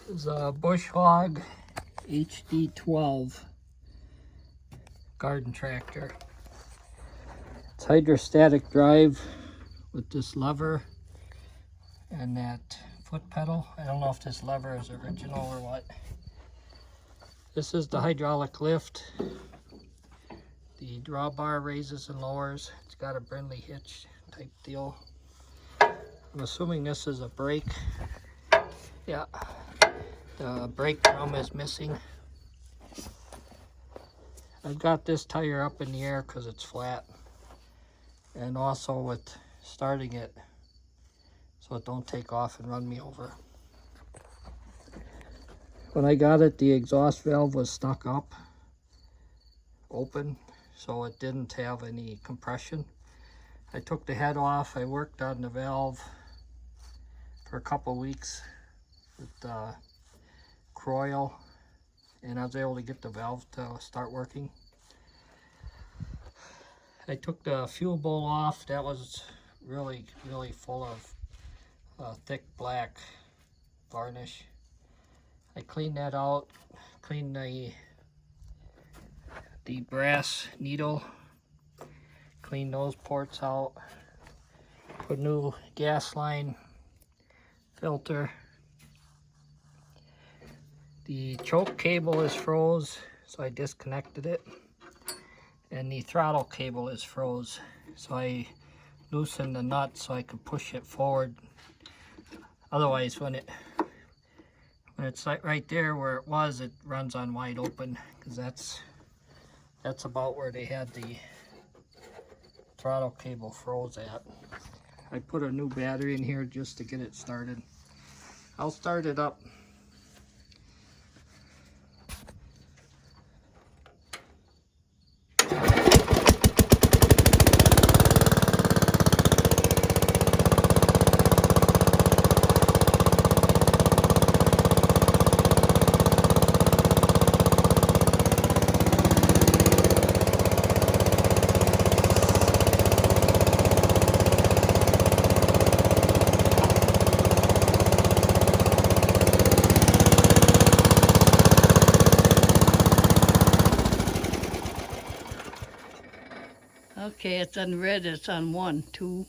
This is a Bush Hog HD12 garden tractor. It's hydrostatic drive with this lever and that foot pedal. I don't know if this lever is original or what. This is the hydraulic lift. The drawbar raises and lowers. It's got a Brindley hitch type deal. I'm assuming this is a brake. Yeah, the brake drum is missing. I've got this tire up in the air because it's flat, and also with starting it so it don't take off and run me over. When I got it, the exhaust valve was stuck up, open, so it didn't have any compression. I took the head off. I worked on the valve for a couple weeks with Kroil, and I was able to get the valve to start working. I took the fuel bowl off. That was really full of thick black varnish. I cleaned that out, cleaned the brass needle, cleaned those ports out, put new gas line filter. The choke cable is froze, so I disconnected it, and the throttle cable is froze, so I loosened the nut so I could push it forward. Otherwise, when it's like right there where it was, it runs on wide open, because that's about where they had the throttle cable froze at. I put a new battery in here just to get it started. I'll start it up. Okay, it's on red, it's on 1, 2,